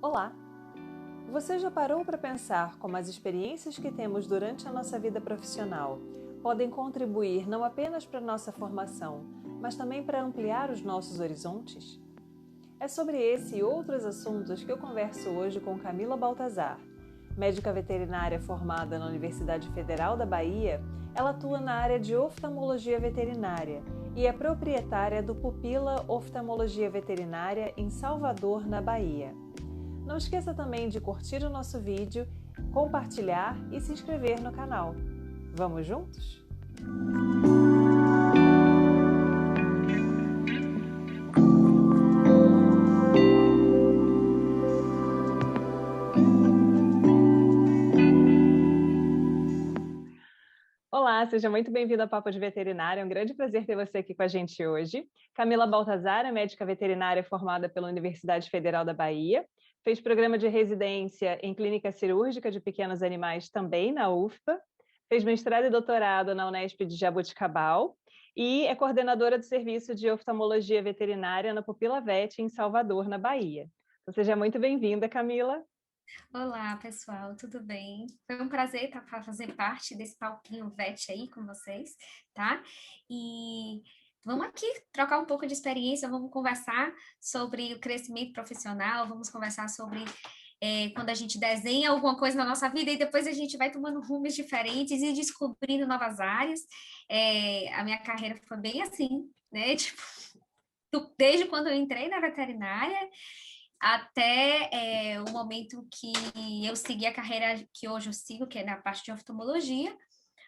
Olá! Você já parou para pensar como as experiências que temos durante a nossa vida profissional podem contribuir não apenas para a nossa formação, mas também para ampliar os nossos horizontes? É sobre esse e outros assuntos que eu converso hoje com Camila Baltazar. Médica veterinária formada na Universidade Federal da Bahia, ela atua na área de oftalmologia veterinária e é proprietária do Pupila Oftalmologia Veterinária em Salvador, na Bahia. Não esqueça também de curtir o nosso vídeo, compartilhar e se inscrever no canal. Vamos juntos? Olá, seja muito bem-vindo ao Papo de Veterinária. É um grande prazer ter você aqui com a gente hoje. Camila Baltazar é médica veterinária formada pela Universidade Federal da Bahia. Fez programa de residência em clínica cirúrgica de pequenos animais também na UFPA. Fez mestrado e doutorado na Unesp de Jaboticabal. E é coordenadora do serviço de oftalmologia veterinária na Pupila Vet em Salvador, na Bahia. Então, seja muito bem-vinda, Camila. Olá, pessoal, tudo bem? Foi um prazer fazer parte desse palquinho VET aí com vocês, tá? E vamos aqui trocar um pouco de experiência, vamos conversar sobre o crescimento profissional, vamos conversar sobre quando a gente desenha alguma coisa na nossa vida e depois a gente vai tomando rumos diferentes e descobrindo novas áreas. A minha carreira foi bem assim, né? Tipo, desde quando eu entrei na veterinária, até o momento que eu segui a carreira que hoje eu sigo, que é na parte de oftalmologia,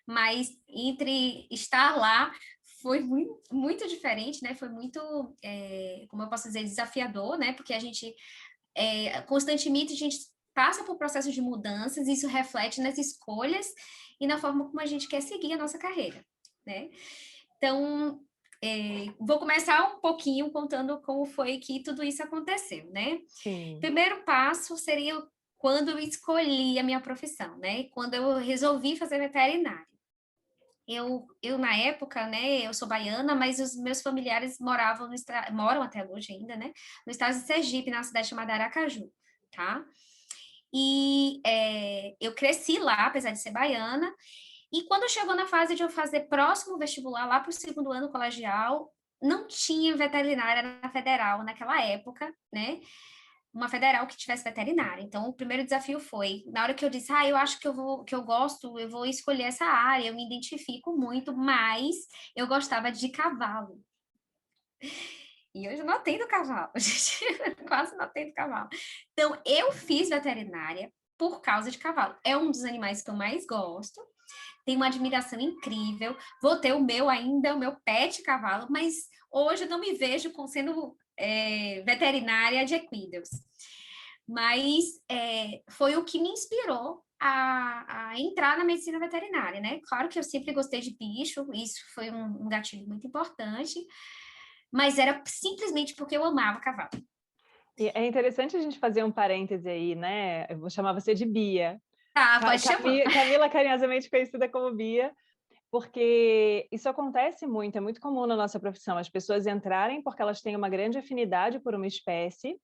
mas entre estar lá foi muito, muito diferente, né? Foi muito, como eu posso dizer, desafiador, né? Porque a gente, constantemente, a gente passa por processos de mudanças, e isso reflete nas escolhas e na forma como a gente quer seguir a nossa carreira, né? Então, vou começar um pouquinho contando como foi que tudo isso aconteceu, né? Sim. Primeiro passo seria quando eu escolhi a minha profissão, né? Quando eu resolvi fazer veterinária. Na época, né, eu sou baiana, mas os meus familiares moram até hoje ainda, né? No estado de Sergipe, na cidade chamada Aracaju, tá? E eu cresci lá, apesar de ser baiana, e quando chegou na fase de eu fazer próximo vestibular, lá para o segundo ano colegial, não tinha veterinária na federal naquela época, né? Uma federal que tivesse veterinária. Então, o primeiro desafio foi, na hora que eu disse, eu acho que eu gosto, eu vou escolher essa área, eu me identifico muito, mas eu gostava de cavalo. E hoje eu não atendo cavalo, gente, quase não atendo cavalo. Então, eu fiz veterinária por causa de cavalo. É um dos animais que eu mais gosto, tenho uma admiração incrível, vou ter o meu ainda, o meu pet cavalo, mas hoje eu não me vejo sendo veterinária de equinos. Mas foi o que me inspirou a entrar na medicina veterinária, né? Claro que eu sempre gostei de bicho, isso foi um gatilho muito importante, mas era simplesmente porque eu amava cavalo. E é interessante a gente fazer um parêntese aí, né? Eu vou chamar você de Bia. Tá, pode chamar. Camila, carinhosamente conhecida como Bia, porque isso acontece muito, é muito comum na nossa profissão, as pessoas entrarem porque elas têm uma grande afinidade por uma espécie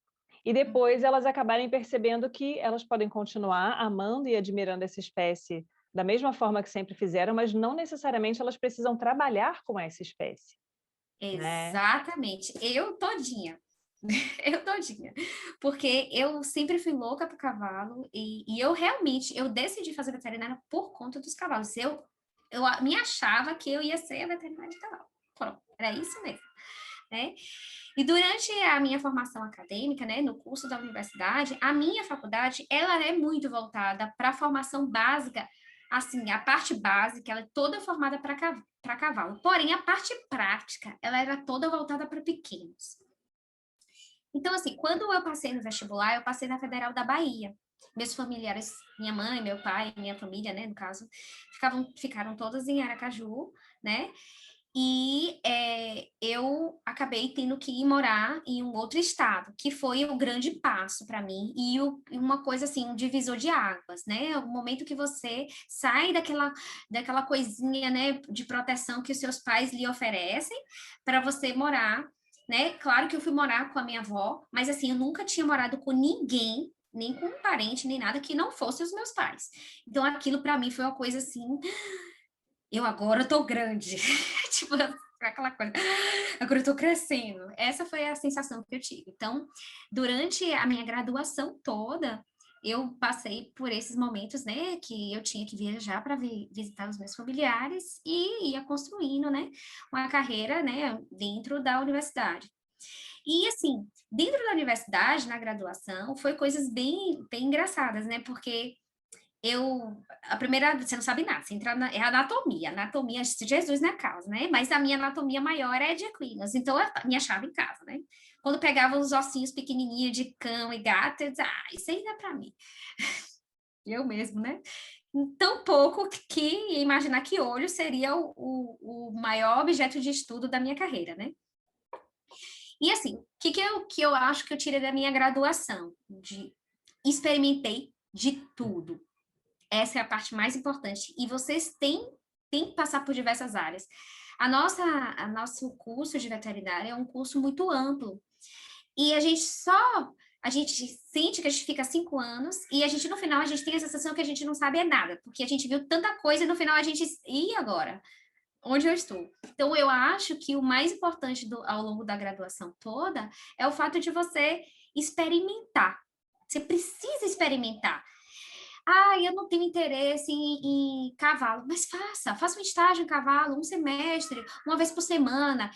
e depois elas acabarem percebendo que elas podem continuar amando e admirando essa espécie da mesma forma que sempre fizeram, mas não necessariamente elas precisam trabalhar com essa espécie, né? Exatamente, eu todinha. Eu todinha. Porque eu sempre fui louca pro cavalo e eu realmente, eu decidi fazer veterinária por conta dos cavalos. Eu me achava que eu ia ser a veterinária de cavalo. Pronto, era isso mesmo, né? E durante a minha formação acadêmica, né, no curso da universidade, a minha faculdade, ela é muito voltada para a formação básica, assim, a parte básica, ela é toda formada para cavalo. Porém, a parte prática, ela era toda voltada para pequenos. Então, assim, quando eu passei no vestibular, eu passei na Federal da Bahia. Meus familiares, minha mãe, meu pai, minha família, né, no caso, ficaram todas em Aracaju, né? E eu acabei tendo que ir morar em um outro estado, que foi o grande passo para mim e uma coisa assim, um divisor de águas, né? O momento que você sai daquela coisinha, né, de proteção que os seus pais lhe oferecem para você morar, né? Claro que eu fui morar com a minha avó, mas assim, eu nunca tinha morado com ninguém nem com um parente, nem nada que não fosse os meus pais. Então, aquilo para mim foi uma coisa assim, eu agora tô grande. Tipo, aquela coisa, agora eu tô crescendo. Essa foi a sensação que eu tive. Então, durante a minha graduação toda, eu passei por esses momentos, né, que eu tinha que viajar para visitar os meus familiares e ia construindo, né, uma carreira, né, dentro da universidade. E assim, dentro da universidade, na graduação, foi coisas bem engraçadas, né, porque a primeira, você não sabe nada, você entra é anatomia, Jesus na casa, né? Mas a minha anatomia maior é de equinos, então eu me achava em casa, né? Quando pegava os ossinhos pequenininhos de cão e gato, eu dizia, isso aí não é pra mim. Eu mesmo, né? Tão pouco que ia imaginar que olho seria o maior objeto de estudo da minha carreira, né? E assim, o que eu acho que eu tirei da minha graduação? Experimentei de tudo. Essa é a parte mais importante. E vocês têm que passar por diversas áreas. A nosso curso de veterinária é um curso muito amplo. E a gente sente que a gente fica 5 anos e a gente, no final, a gente tem a sensação que a gente não sabe nada, porque a gente viu tanta coisa e no final a gente, e agora? Onde eu estou? Então, eu acho que o mais importante ao longo da graduação toda é o fato de você experimentar. Você precisa experimentar. Eu não tenho interesse em cavalo, mas faça um estágio em cavalo, um semestre, uma vez por semana,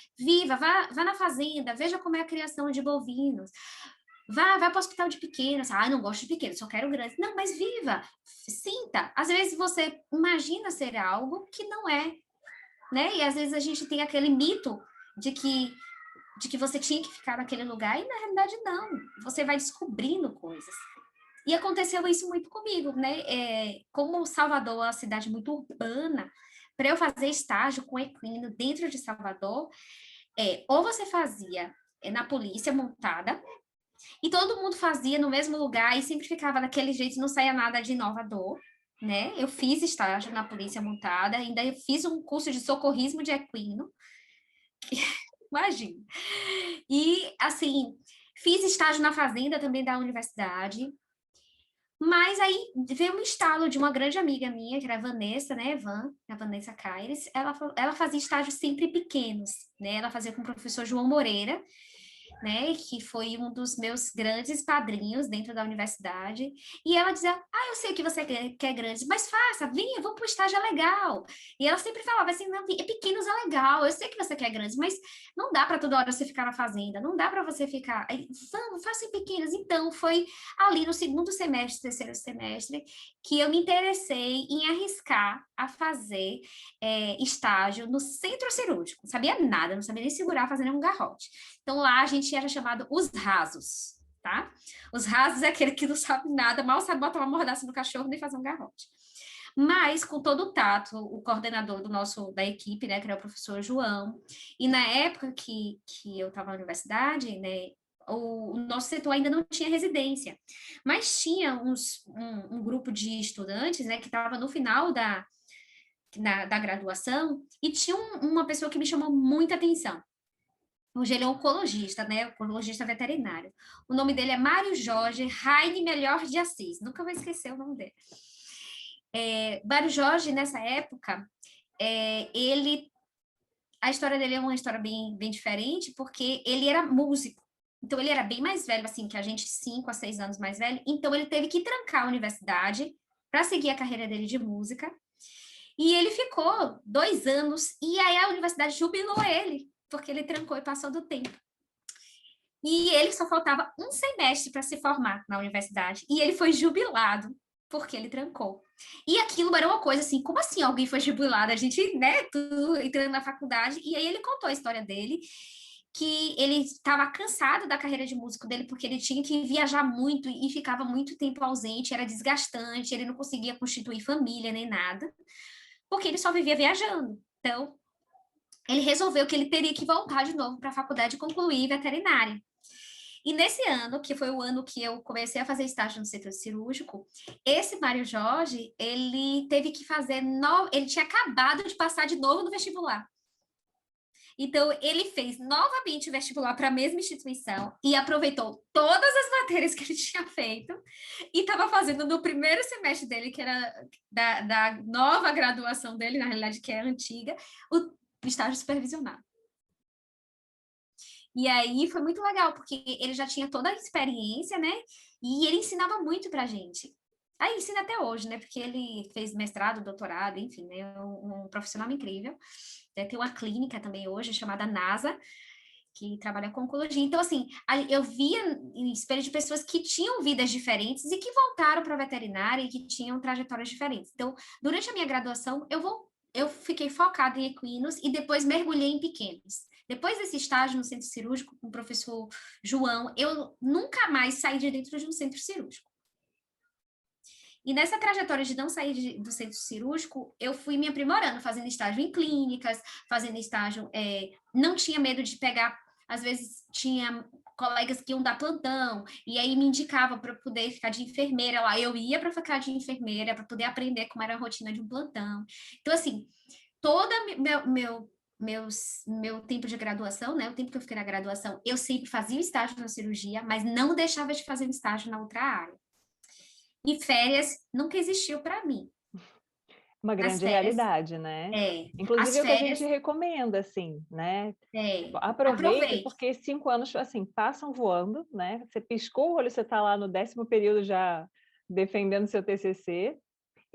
vá na fazenda, veja como é a criação de bovinos, vá para o hospital de pequenos, eu não gosto de pequenos, só quero grandes, não, mas viva, sinta, às vezes você imagina ser algo que não é, né, e às vezes a gente tem aquele mito de que você tinha que ficar naquele lugar, e na realidade não, você vai descobrindo coisas. E aconteceu isso muito comigo, né? Como Salvador é uma cidade muito urbana, para eu fazer estágio com equino dentro de Salvador, ou você fazia na polícia montada, e todo mundo fazia no mesmo lugar e sempre ficava daquele jeito, não saía nada de inovador, né? Eu fiz estágio na polícia montada, ainda fiz um curso de socorrismo de equino, imagina. E, assim, fiz estágio na fazenda também da universidade. Mas aí veio um estalo de uma grande amiga minha, que era a Vanessa, né, a Vanessa Caires, ela fazia estágios sempre pequenos, né, ela fazia com o professor João Moreira, né, que foi um dos meus grandes padrinhos dentro da universidade, e ela dizia, eu sei que você quer grande, mas faça, venha, vamos para o estágio, é legal. E ela sempre falava assim, não, pequenos é legal, eu sei que você quer grandes, mas não dá para toda hora você ficar na fazenda, não dá para você ficar, vamos, faça em pequenos. Então, foi ali no segundo semestre, terceiro semestre, que eu me interessei em arriscar a fazer estágio no centro cirúrgico, não sabia nada, não sabia nem segurar, fazendo um garrote. Então, lá a gente era chamado os rasos, tá? Os rasos é aquele que não sabe nada, mal sabe botar uma mordaça no cachorro nem fazer um garrote. Mas, com todo o tato, o coordenador da equipe, né, que era o professor João, e na época que eu estava na universidade, né, o nosso setor ainda não tinha residência, mas tinha um grupo de estudantes, né, que estava no final da graduação, e tinha uma pessoa que me chamou muita atenção. Hoje ele é oncologista, né? Oncologista veterinário. O nome dele é Mário Jorge Raine Melhor de Assis. Nunca vou esquecer o nome dele. Mário Jorge, nessa época, a história dele é uma história bem diferente, porque ele era músico. Então, ele era bem mais velho, assim, que a gente, 5 a 6 anos mais velho. Então, ele teve que trancar a universidade para seguir a carreira dele de música. E ele ficou 2 anos, e aí a universidade jubilou ele, porque ele trancou e passou do tempo. E ele só faltava um semestre para se formar na universidade. E ele foi jubilado porque ele trancou. E aquilo era uma coisa assim, como assim alguém foi jubilado? A gente, né, tudo entrando na faculdade. E aí ele contou a história dele, que ele estava cansado da carreira de músico dele, porque ele tinha que viajar muito e ficava muito tempo ausente, era desgastante, ele não conseguia constituir família nem nada, porque ele só vivia viajando. Então, ele resolveu que ele teria que voltar de novo para a faculdade e concluir veterinária. E nesse ano, que foi o ano que eu comecei a fazer estágio no setor cirúrgico, esse Mário Jorge, ele teve que fazer ele tinha acabado de passar de novo no vestibular. Então, ele fez novamente o vestibular para a mesma instituição e aproveitou todas as matérias que ele tinha feito e estava fazendo no primeiro semestre dele, que era da nova graduação dele, na realidade, que é antiga, o estágio supervisionado. E aí foi muito legal, porque ele já tinha toda a experiência, né? E ele ensinava muito pra gente. Aí ensina até hoje, né? Porque ele fez mestrado, doutorado, enfim, né? Um profissional incrível. Tem uma clínica também hoje chamada NASA, que trabalha com oncologia. Então, assim, eu via em espelho de pessoas que tinham vidas diferentes e que voltaram para a veterinária e que tinham trajetórias diferentes. Então, durante a minha graduação, eu fiquei focada em equinos e depois mergulhei em pequenos. Depois desse estágio no centro cirúrgico com o professor João, eu nunca mais saí de dentro de um centro cirúrgico. E nessa trajetória de não sair do centro cirúrgico, eu fui me aprimorando, fazendo estágio em clínicas, fazendo estágio, não tinha medo de pegar, às vezes tinha colegas que iam dar plantão, e aí me indicavam para poder ficar de enfermeira lá, eu ia para ficar de enfermeira, para poder aprender como era a rotina de um plantão. Então, assim, todo meu tempo de graduação, né, o tempo que eu fiquei na graduação, eu sempre fazia o estágio na cirurgia, mas não deixava de fazer um estágio na outra área. E férias nunca existiu para mim. Uma As grande férias, realidade, né? as Inclusive é o que a férias, gente recomenda, assim, né? Tipo, aproveite, aproveite. porque 5 anos, assim, passam voando, né? Você piscou o olho, você está lá no 10º período já defendendo seu TCC,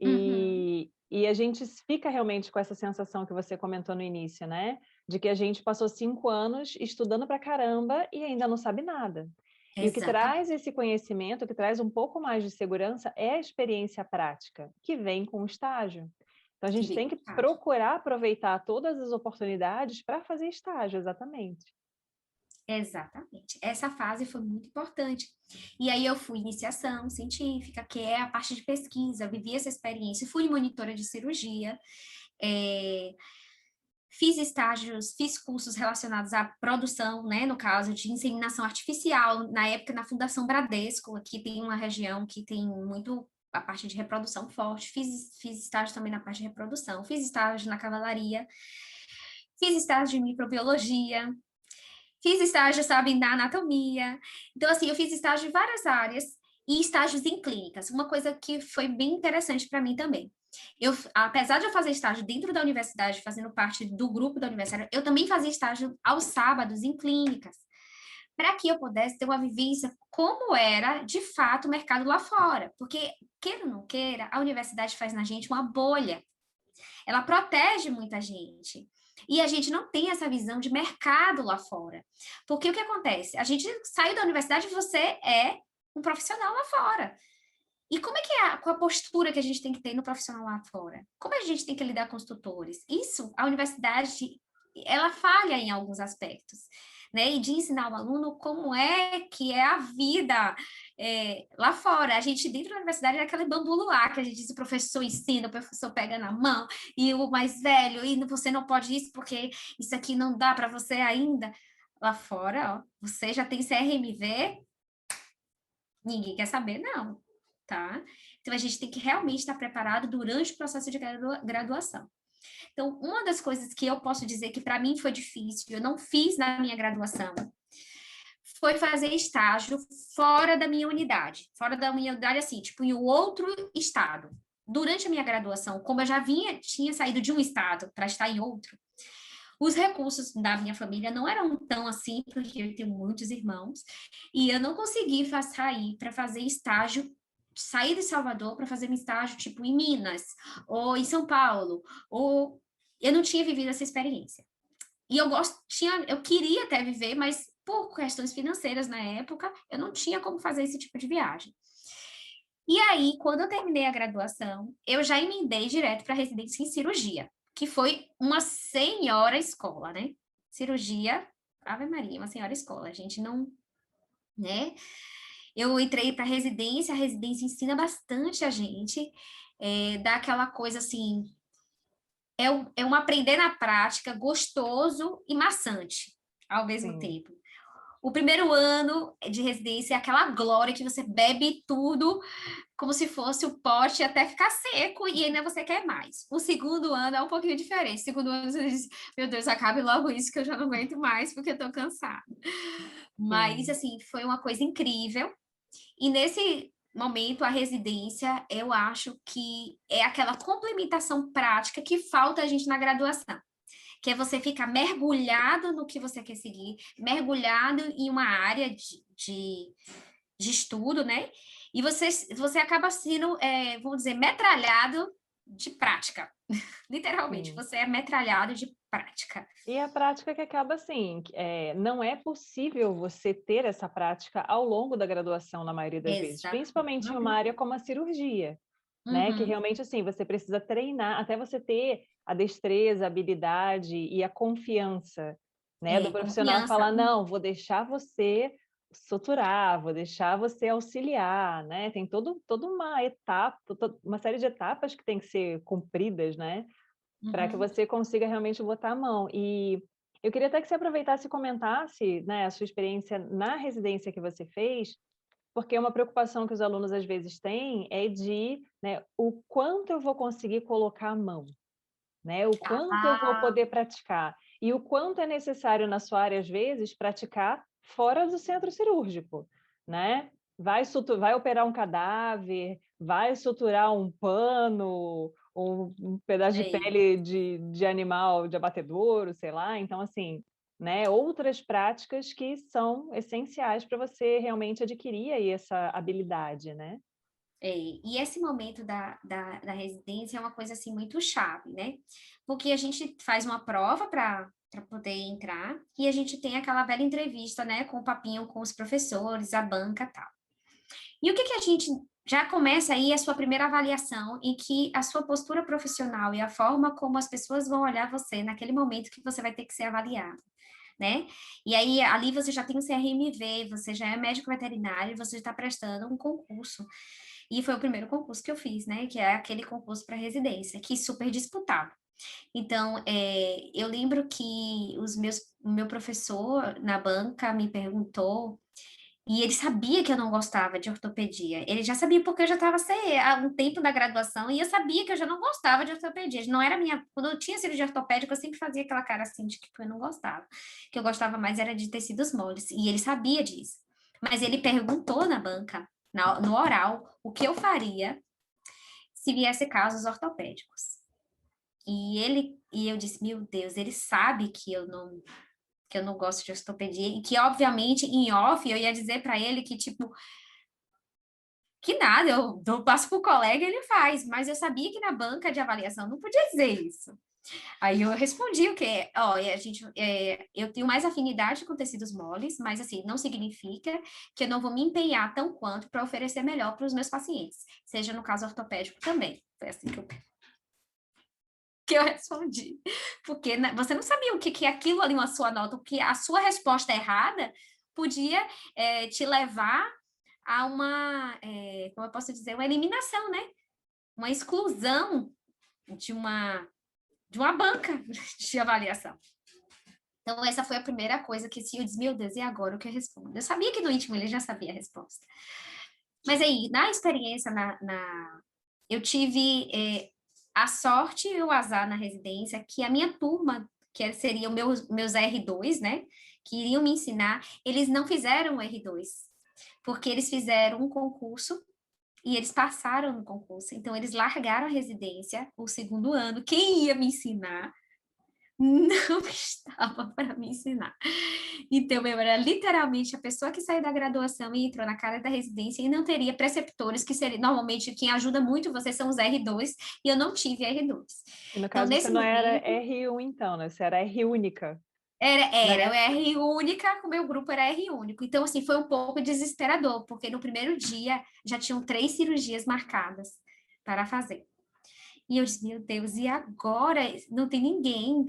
Uhum, e a gente fica realmente com essa sensação que você comentou no início, né? De que a gente passou 5 anos estudando pra caramba e ainda não sabe nada. E o que traz exatamente, esse conhecimento, o que traz um pouco mais de segurança é a experiência prática, que vem com o estágio. Então, a que gente vem tem com que estágio. procurar aproveitar todas as oportunidades para fazer estágio, exatamente. Exatamente. Essa fase foi muito importante. E aí eu fui iniciação científica, que é a parte de pesquisa, eu vivi essa experiência, fui monitora de cirurgia, é, fiz estágios, fiz cursos relacionados à produção, né, no caso de inseminação artificial, na época na Fundação Bradesco, aqui tem uma região que tem muito a parte de reprodução forte, fiz estágio também na parte de reprodução, fiz estágio na cavalaria, fiz estágio de microbiologia, fiz estágio, sabe, na anatomia. Então, assim, eu fiz estágio em várias áreas e estágios em clínicas. Uma coisa que foi bem interessante para mim também. Apesar de eu fazer estágio dentro da universidade, fazendo parte do grupo da universidade, eu também fazia estágio aos sábados em clínicas, para que eu pudesse ter uma vivência como era, de fato, o mercado lá fora. Porque, queira ou não queira, a universidade faz na gente uma bolha. Ela protege muita gente. E a gente não tem essa visão de mercado lá fora. Porque o que acontece? A gente saiu da universidade e você é um profissional lá fora. E como é que é com a postura que a gente tem que ter no profissional lá fora? Como a gente tem que lidar com os tutores? Isso, a universidade, ela falha em alguns aspectos, né? E de ensinar o aluno como é que é a vida lá fora. A gente, dentro da universidade, é aquele bambu luar que a gente diz, o professor ensina, o professor pega na mão, e o mais velho, e você não pode isso porque isso aqui não dá para você ainda. Lá fora, ó, você já tem CRMV, ninguém quer saber, não, tá? Então, a gente tem que realmente estar preparado durante o processo de graduação. Então, uma das coisas que eu posso dizer que para mim foi difícil, eu não fiz na minha graduação, foi fazer estágio fora da minha unidade, assim, tipo, em um outro estado. Durante a minha graduação, como eu já tinha saído de um estado para estar em outro, os recursos da minha família não eram tão assim, porque eu tenho muitos irmãos, e eu não consegui sair para fazer estágio, sair de Salvador para fazer um estágio tipo em Minas, ou em São Paulo, ou eu não tinha vivido essa experiência. E eu queria até viver, mas por questões financeiras na época, eu não tinha como fazer esse tipo de viagem. E aí, quando eu terminei a graduação, eu já emendei direto para residência em cirurgia, que foi uma senhora escola, né? Cirurgia, Ave Maria, uma senhora escola. A gente não, né? Eu entrei para a residência ensina bastante a gente, dá aquela coisa assim, é um aprender na prática gostoso e maçante ao mesmo Sim. tempo. O primeiro ano de residência é aquela glória que você bebe tudo como se fosse o pote até ficar seco e ainda você quer mais. O segundo ano é um pouquinho diferente. O segundo ano você diz, meu Deus, acabe logo isso que eu já não aguento mais porque eu tô cansada. Mas, Sim. assim, foi uma coisa incrível. E nesse momento, a residência, eu acho que é aquela complementação prática que falta a gente na graduação, que é você ficar mergulhado no que você quer seguir, mergulhado em uma área de estudo, né? E você acaba sendo, vamos dizer, metralhado de prática. Literalmente, Sim. você é metralhado de prática. E a prática que acaba assim, não é possível você ter essa prática ao longo da graduação, na maioria das vezes, Exato. principalmente em uma área como a cirurgia, né? Que Uhum. realmente assim, você precisa treinar até você ter a destreza, a habilidade e a confiança, né, do profissional Confiança. falar, não, vou deixar você suturar, vou deixar você auxiliar, né? Tem toda uma etapa, uma série de etapas que tem que ser cumpridas, né? Para que Uhum. você consiga realmente botar a mão. E eu queria até que você aproveitasse e comentasse, né, a sua experiência na residência que você fez, porque uma preocupação que os alunos às vezes têm é de, né, o quanto eu vou conseguir colocar a mão, né? O quanto eu vou Ah, poder praticar e o quanto é necessário na sua área às vezes praticar fora do centro cirúrgico, né? Vai operar um cadáver, vai suturar um pano, um pedaço de sei. pele de animal de abatedouro, sei lá. Então, assim, né? Outras práticas que são essenciais para você realmente adquirir aí essa habilidade, né? E esse momento da residência é uma coisa assim muito chave, né? Porque a gente faz uma prova para poder entrar e a gente tem aquela velha entrevista, né, com o papinho com os professores, a banca e tal. E o que que a gente já começa aí a sua primeira avaliação em que a sua postura profissional e a forma como as pessoas vão olhar você naquele momento que você vai ter que ser avaliado, né? E aí ali você já tem o CRMV, você já é médico veterinário, você está prestando um concurso. E foi o primeiro concurso que eu fiz, né? Que é aquele concurso para residência, que é super disputado. Então, eu lembro que o meu professor na banca me perguntou, e ele sabia que eu não gostava de ortopedia. Ele já sabia porque eu já estava há um tempo da graduação e eu sabia que eu já não gostava de ortopedia. Não era minha. Quando eu tinha cirurgia ortopédica, eu sempre fazia aquela cara assim de que eu não gostava. O que eu gostava mais era de tecidos moles. E ele sabia disso. Mas ele perguntou na banca, no oral, o que eu faria se viesse casos ortopédicos. E eu disse, meu Deus, ele sabe que eu não gosto de ortopedia e que obviamente em off eu ia dizer para ele que tipo que nada, eu passo pro colega e ele faz, mas eu sabia que na banca de avaliação não podia dizer isso. Aí eu respondi o quê? Ó, eu tenho mais afinidade com tecidos moles, mas assim, não significa que eu não vou me empenhar tão quanto para oferecer melhor para os meus pacientes, seja no caso ortopédico também. Foi assim que eu respondi. Porque né, você não sabia o que, que aquilo ali, uma sua nota, o que a sua resposta errada podia te levar a como eu posso dizer, uma eliminação, né? Uma exclusão de uma banca de avaliação. Então, essa foi a primeira coisa que eu disse, meu Deus, e agora o que eu respondo? Eu sabia que no íntimo ele já sabia a resposta. Mas aí, na experiência, eu tive a sorte e o azar na residência que a minha turma, que seriam meus R2, né, que iriam me ensinar, eles não fizeram o R2, porque eles fizeram um concurso e eles passaram no concurso. Então, eles largaram a residência, o segundo ano. Quem ia me ensinar não estava para me ensinar. Então, eu era literalmente a pessoa que saiu da graduação e entrou na cara da residência e não teria preceptores, que seria normalmente quem ajuda muito você são os R2, e eu não tive R2. E no Então, caso você nesse não era momento, R1 então, né? Você era R única, eu né? R única, o meu grupo era R único. Então, assim, foi um pouco desesperador, porque no primeiro dia já tinham 3 cirurgias marcadas para fazer. E eu disse, meu Deus, e agora? Não tem ninguém.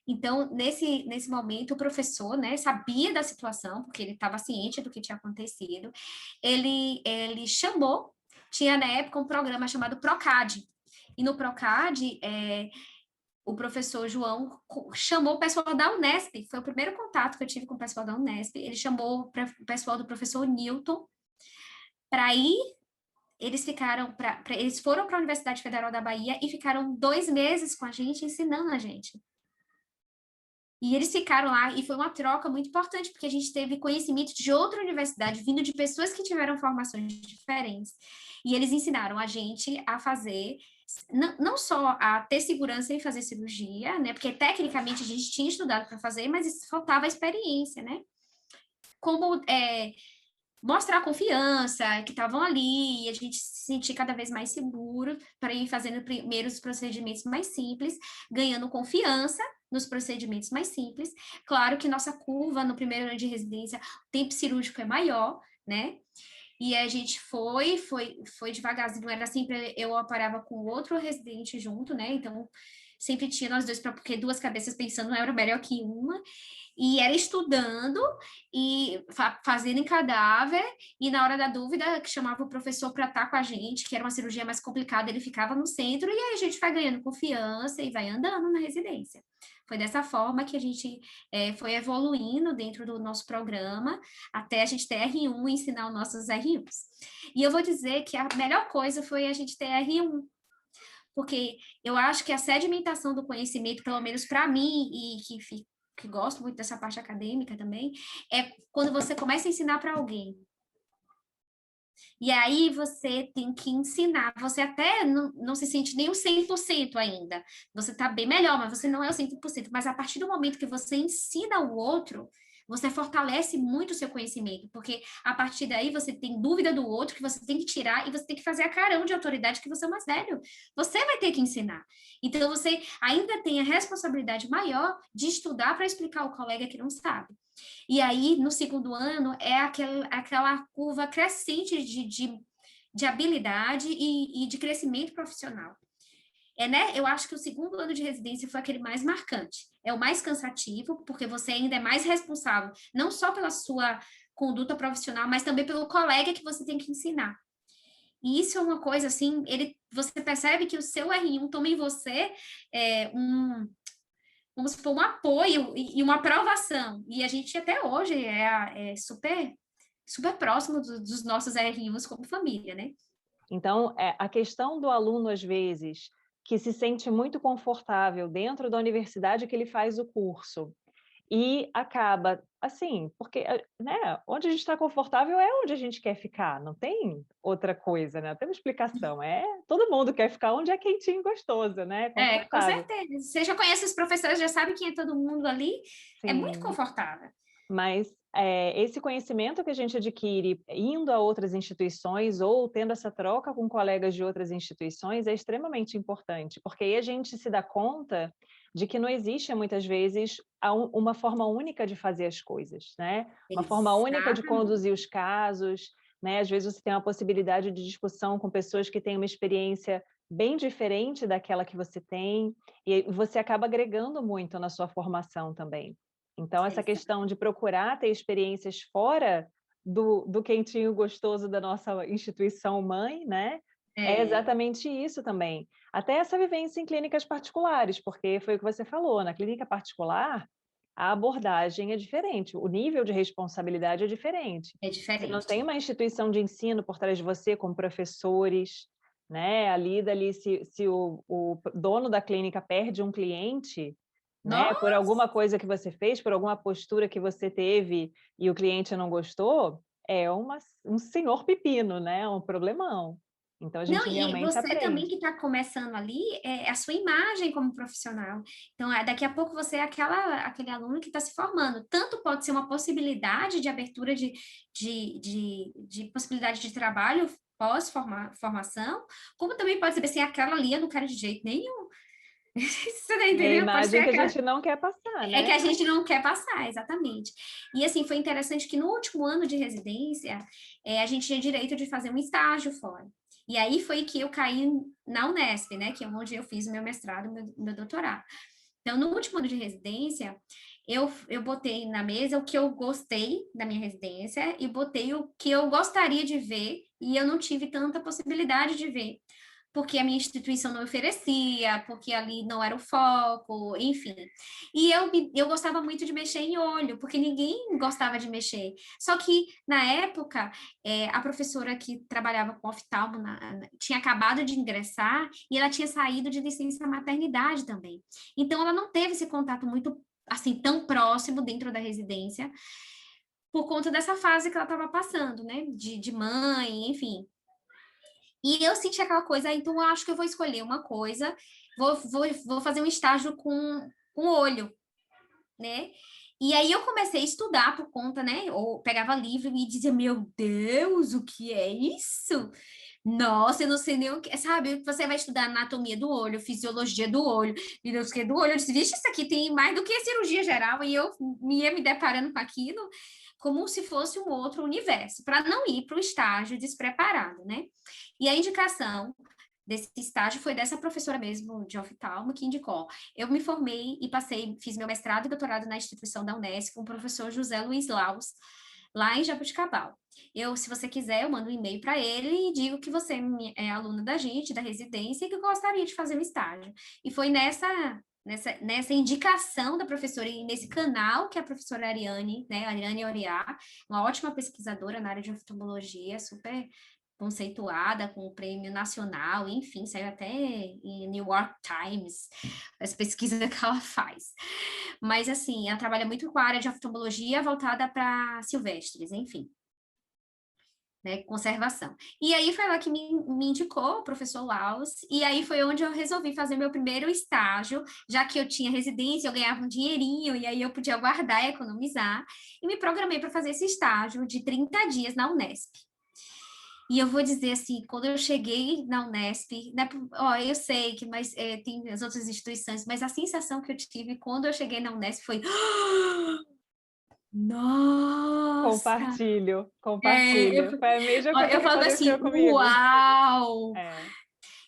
Então, nesse momento, o professor, né, sabia da situação, porque ele estava ciente do que tinha acontecido. Ele chamou, tinha na época um programa chamado Procad. E no Procad, o professor João chamou o pessoal da Unesp, foi o primeiro contato que eu tive com o pessoal da Unesp, ele chamou o pessoal do professor Newton para ir, eles foram para a Universidade Federal da Bahia e ficaram 2 meses com a gente, ensinando a gente. E eles ficaram lá, e foi uma troca muito importante, porque a gente teve conhecimento de outra universidade, vindo de pessoas que tiveram formações diferentes. E eles ensinaram a gente a fazer, não só a ter segurança em fazer cirurgia, né? Porque tecnicamente a gente tinha estudado para fazer, mas faltava a experiência, né? Como mostrar confiança, que estavam ali, e a gente se sentir cada vez mais seguro para ir fazendo primeiro os procedimentos mais simples, ganhando confiança nos procedimentos mais simples. Claro que nossa curva no primeiro ano de residência, o tempo cirúrgico é maior, né? E a gente foi devagarzinho, era sempre, eu operava com outro residente junto, né? Então, sempre tinha nós dois, porque 2 cabeças pensando não era melhor que uma, e era estudando e fazendo em cadáver, e na hora da dúvida, que chamava o professor para estar com a gente, que era uma cirurgia mais complicada, ele ficava no centro, e aí a gente vai ganhando confiança e vai andando na residência. Foi dessa forma que a gente foi evoluindo dentro do nosso programa, até a gente ter R1 e ensinar os nossos R1s. E eu vou dizer que a melhor coisa foi a gente ter R1, porque eu acho que a sedimentação do conhecimento, pelo menos para mim, e que gosto muito dessa parte acadêmica também, é quando você começa a ensinar para alguém. E aí você tem que ensinar, você até não se sente nem o 100% ainda, você está bem melhor, mas você não é o 100%, mas a partir do momento que você ensina o outro, você fortalece muito o seu conhecimento, porque a partir daí você tem dúvida do outro que você tem que tirar e você tem que fazer a carão de autoridade que você é o mais velho. Você vai ter que ensinar. Então você ainda tem a responsabilidade maior de estudar para explicar ao colega que não sabe. E aí, no segundo ano, é aquela curva crescente de habilidade e de crescimento profissional. Né? Eu acho que o segundo ano de residência foi aquele mais marcante. É o mais cansativo, porque você ainda é mais responsável, não só pela sua conduta profissional, mas também pelo colega que você tem que ensinar. E isso é uma coisa assim, você percebe que o seu R1 toma em você vamos supor, um apoio e uma aprovação. E a gente até hoje é super, super próximo dos nossos R1s como família, né? Então, a questão do aluno, às vezes, que se sente muito confortável dentro da universidade que ele faz o curso e acaba, assim, porque, né, onde a gente está confortável é onde a gente quer ficar, não tem outra coisa, né? Não tem uma explicação, todo mundo quer ficar onde é quentinho e gostoso, né? Com Confortável. certeza. Você já conhece os professores, já sabe quem é todo mundo ali, é muito Sim. confortável. Mas esse conhecimento que a gente adquire indo a outras instituições ou tendo essa troca com colegas de outras instituições é extremamente importante, porque aí a gente se dá conta de que não existe, muitas vezes, uma forma única de fazer as coisas, né? Uma forma única de conduzir os casos, né? Às vezes você tem uma possibilidade de discussão com pessoas que têm uma experiência bem diferente daquela que você tem, e você acaba agregando muito na sua formação também. Então, essa questão de procurar ter experiências fora do quentinho gostoso da nossa instituição mãe, né? É exatamente isso também. Até essa vivência em clínicas particulares, porque foi o que você falou, na clínica particular, a abordagem é diferente, o nível de responsabilidade é diferente. É Você não diferente. tem uma instituição de ensino por trás de você, com professores, né? Ali, dali, se o dono da clínica perde um cliente, né? Por Nossa! alguma coisa que você fez, por alguma postura que você teve e o cliente não gostou, é um senhor pepino, né? Um problemão. Então, a Não, gente e realmente você também aprende. que está começando ali, é a sua imagem como profissional. Então, daqui a pouco você é aquele aluno que está se formando. Tanto pode ser uma possibilidade de abertura de possibilidade de trabalho pós-formação, como também pode ser assim, aquela ali eu não quero de jeito nenhum. Você tá É a entendendo? Pode ser imagem que a aquela. gente não quer passar, É que a né? gente não quer passar, exatamente. E assim, foi interessante que no último ano de residência, a gente tinha direito de fazer um estágio fora. E aí foi que eu caí na Unesp, né? Que é onde eu fiz o meu mestrado, meu doutorado. Então, no último ano de residência, eu botei na mesa o que eu gostei da minha residência e botei o que eu gostaria de ver e eu não tive tanta possibilidade de ver. porque a minha instituição não oferecia, porque ali não era o foco, enfim. E eu gostava muito de mexer em olho, porque ninguém gostava de mexer. Só que, na época, a professora que trabalhava com oftalmo tinha acabado de ingressar e ela tinha saído de licença maternidade também. Então, ela não teve esse contato muito, assim, tão próximo dentro da residência, por conta dessa fase que ela estava passando, né? De mãe, enfim. E eu senti aquela coisa, então eu acho que eu vou escolher uma coisa, vou fazer um estágio com olho, né? E aí eu comecei a estudar por conta, né? Ou pegava livro e dizia, meu Deus, o que é isso? Nossa, eu não sei nem o que, sabe? Você vai estudar anatomia do olho, fisiologia do olho, e não sei o que do olho. Eu disse, vixe, isso aqui tem mais do que cirurgia geral, e eu ia me deparando com aquilo como se fosse um outro universo, para não ir para o estágio despreparado, né? E a indicação desse estágio foi dessa professora mesmo de oftalmo que indicou. Eu me formei e fiz meu mestrado e doutorado na instituição da Unesp com o professor José Luiz Laus, lá em Jabuticabal. Se você quiser, eu mando um e-mail para ele e digo que você é aluna da gente, da residência, e que gostaria de fazer um estágio. E foi nessa indicação da professora e nesse canal que a professora Ariane, né, Ariane Oriá, uma ótima pesquisadora na área de oftalmologia, super conceituada, com o prêmio nacional, enfim, saiu até em New York Times, as pesquisas que ela faz. Mas, assim, ela trabalha muito com a área de oftalmologia voltada para silvestres, enfim, né, conservação. E aí foi lá que me indicou o professor Laus, e aí foi onde eu resolvi fazer meu primeiro estágio, já que eu tinha residência, eu ganhava um dinheirinho, e aí eu podia guardar e economizar, e me programei para fazer esse estágio de 30 dias na Unesp. E eu vou dizer assim, quando eu cheguei na Unesp, né, ó, eu sei que tem as outras instituições, mas a sensação que eu tive quando eu cheguei na Unesp foi: nossa! Compartilho, É, compartilho. Foi a mesma ó, coisa eu que falo assim, aconteceu comigo. uau! É.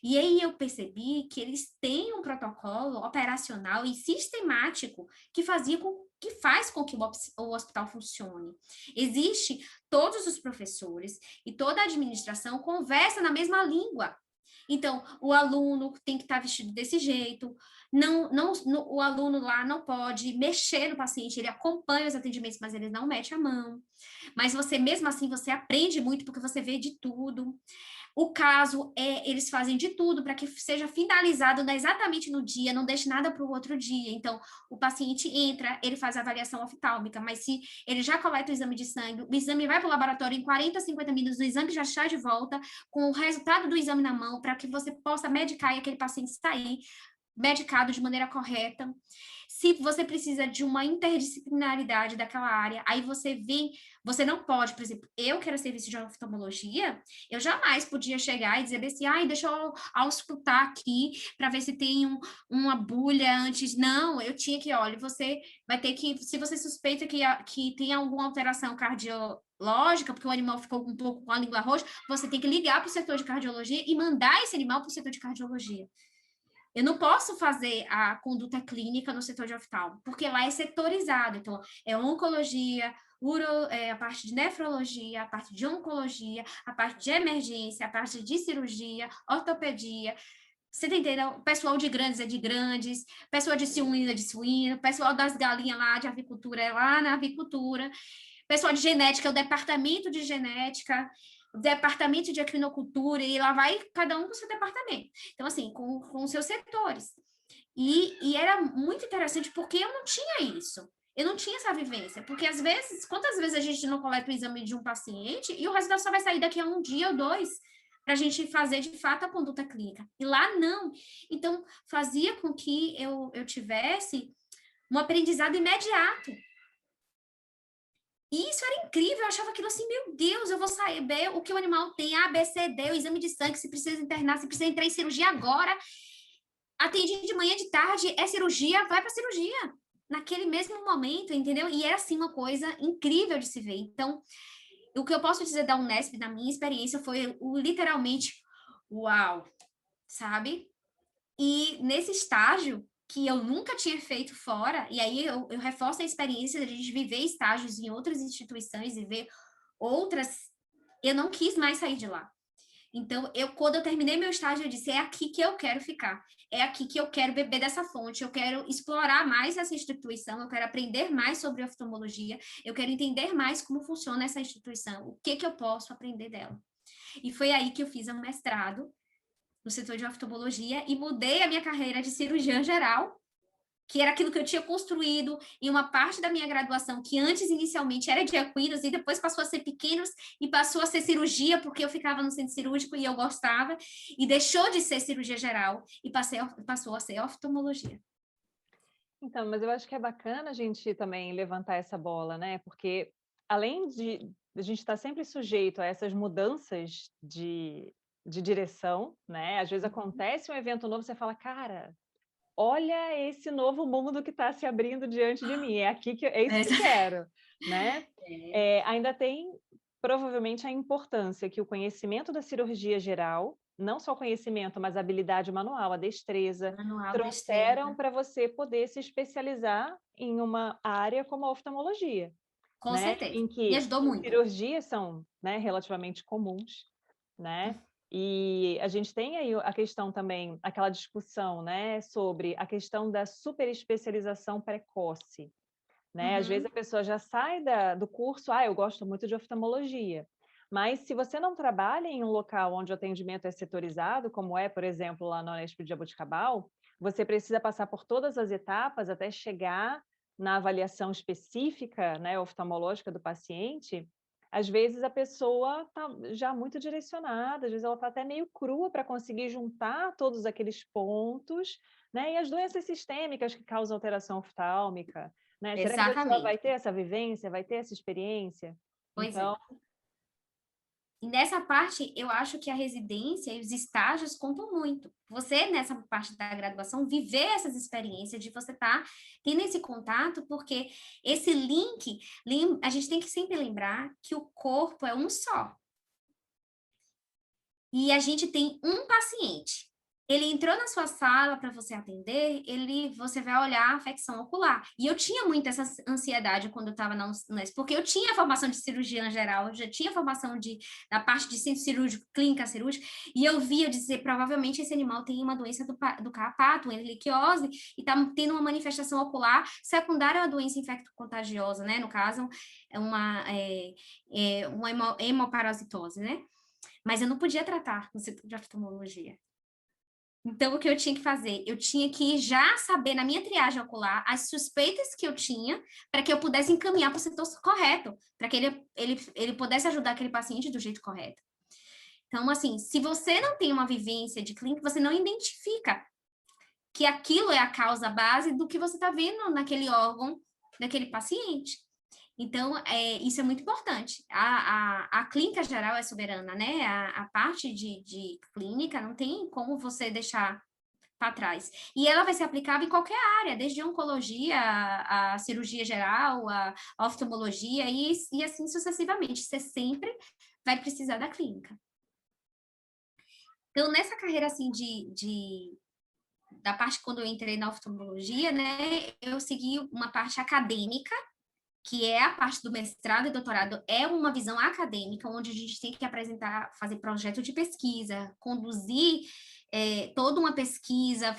E aí eu percebi que eles têm um protocolo operacional e sistemático que faz com que o hospital funcione. Existe todos os professores e toda a administração conversa na mesma língua. Então, o aluno tem que estar vestido desse jeito, o aluno lá não pode mexer no paciente, ele acompanha os atendimentos, mas ele não mete a mão. Mas você, mesmo assim, você aprende muito porque você vê de tudo. O caso eles fazem de tudo para que seja finalizado exatamente no dia, não deixe nada para o outro dia. Então, o paciente entra, ele faz a avaliação oftálmica, mas se ele já coleta o exame de sangue, o exame vai para o laboratório em 40, 50 minutos, o exame já está de volta, com o resultado do exame na mão, para que você possa medicar e aquele paciente sair medicado de maneira correta. Se você precisa de uma interdisciplinaridade daquela área, aí você não pode, por exemplo, eu que era serviço de oftalmologia, eu jamais podia chegar e dizer assim, ai, deixa eu auscultar aqui para ver se tem uma bulha antes. Não, eu tinha que, olha, você vai ter que, se você suspeita que tem alguma alteração cardiológica, porque o animal ficou um pouco com a língua roxa, você tem que ligar para o setor de cardiologia e mandar esse animal para o setor de cardiologia. Eu não posso fazer a conduta clínica no setor de oftalmo, porque lá é setorizado. Então, é oncologia, a parte de nefrologia, a parte de oncologia, a parte de emergência, a parte de cirurgia, ortopedia. Você tá entendendo? O pessoal de grandes é de grandes, pessoal de suíno é de suíno, pessoal das galinhas lá de avicultura é lá na avicultura, pessoal de genética é o departamento de genética, o departamento de equinocultura, e lá vai cada um com o seu departamento. Então, assim, com os seus setores. E era muito interessante porque eu não tinha isso. Eu não tinha essa vivência, porque às vezes, quantas vezes a gente não coleta o exame de um paciente e o resultado só vai sair daqui a um dia ou dois, para a gente fazer de fato a conduta clínica. E lá não. Então, fazia com que eu tivesse um aprendizado imediato. E isso era incrível, eu achava aquilo assim, meu Deus, eu vou saber o que o animal tem, A, B, C, D, o exame de sangue, se precisa internar, se precisa entrar em cirurgia agora. Atende de manhã, de tarde, é cirurgia, vai para cirurgia. Naquele mesmo momento, entendeu? E era, assim, uma coisa incrível de se ver. Então, o que eu posso dizer da Unesp, na minha experiência, foi literalmente uau, sabe? E nesse estágio, que eu nunca tinha feito fora, e aí eu reforço a experiência de a gente viver estágios em outras instituições e ver outras, eu não quis mais sair de lá. Então, quando eu terminei meu estágio, eu disse, é aqui que eu quero ficar, é aqui que eu quero beber dessa fonte, eu quero explorar mais essa instituição, eu quero aprender mais sobre oftalmologia, eu quero entender mais como funciona essa instituição, o que eu posso aprender dela. E foi aí que eu fiz um mestrado no setor de oftalmologia e mudei a minha carreira de cirurgiã geral, que era aquilo que eu tinha construído em uma parte da minha graduação, que antes, inicialmente, era de equinos, e depois passou a ser pequenos, e passou a ser cirurgia, porque eu ficava no centro cirúrgico e eu gostava, e deixou de ser cirurgia geral, e passou a ser oftalmologia. Então, mas eu acho que é bacana a gente também levantar essa bola, né? Porque além de a gente estar sempre sujeito a essas mudanças de direção, né? Às vezes acontece um evento novo, você fala, cara, olha esse novo mundo que está se abrindo diante de mim, é isso que eu quero, né? Ainda tem provavelmente a importância que o conhecimento da cirurgia geral, não só o conhecimento, mas a habilidade manual, a destreza, Manual, trouxeram destreza. para você poder se especializar em uma área como a oftalmologia, Com né? certeza. Em Me que ajudou muito. cirurgias são, né, relativamente comuns, né? E a gente tem aí a questão também, aquela discussão, né, sobre a questão da superespecialização precoce, né? Às vezes a pessoa já sai do curso, eu gosto muito de oftalmologia, mas se você não trabalha em um local onde o atendimento é setorizado, como é, por exemplo, lá na Unesp de Jaboticabal, você precisa passar por todas as etapas até chegar na avaliação específica, né, oftalmológica do paciente. Às vezes a pessoa está já muito direcionada, às vezes ela está até meio crua para conseguir juntar todos aqueles pontos, né? E as doenças sistêmicas que causam alteração oftálmica, né? Será que a pessoa vai Exatamente. ter essa vivência, vai ter essa experiência? Pois é. Então, E nessa parte, eu acho que a residência e os estágios contam muito. Você, nessa parte da graduação, viver essas experiências de você estar tendo esse contato, porque esse link, a gente tem que sempre lembrar que o corpo é um só. E a gente tem um paciente. Ele entrou na sua sala para você atender, você vai olhar a afecção ocular. E eu tinha muito essa ansiedade quando eu estava na UNES, porque eu tinha formação de cirurgiã geral, eu já tinha formação da parte de centro cirúrgico, clínica cirúrgica, e eu via dizer, provavelmente esse animal tem uma doença do carrapato, uma erliquiose, e está tendo uma manifestação ocular secundária a uma doença infecto-contagiosa, né? No caso, uma hemoparasitose, né? Mas eu não podia tratar no setor de oftalmologia. Então, o que eu tinha que fazer? Eu tinha que já saber, na minha triagem ocular, as suspeitas que eu tinha, para que eu pudesse encaminhar para o setor correto, para que ele pudesse ajudar aquele paciente do jeito correto. Então, assim, se você não tem uma vivência de clínica, você não identifica que aquilo é a causa base do que você está vendo naquele órgão, daquele paciente. Então, isso é muito importante. A clínica geral é soberana, né? A parte de clínica não tem como você deixar para trás. E ela vai ser aplicável em qualquer área, desde a oncologia, a cirurgia geral, a oftalmologia e assim sucessivamente. Você sempre vai precisar da clínica. Então, nessa carreira assim da parte quando eu entrei na oftalmologia, né, eu segui uma parte acadêmica, que é a parte do mestrado e doutorado, é uma visão acadêmica, onde a gente tem que apresentar, fazer projeto de pesquisa, conduzir toda uma pesquisa,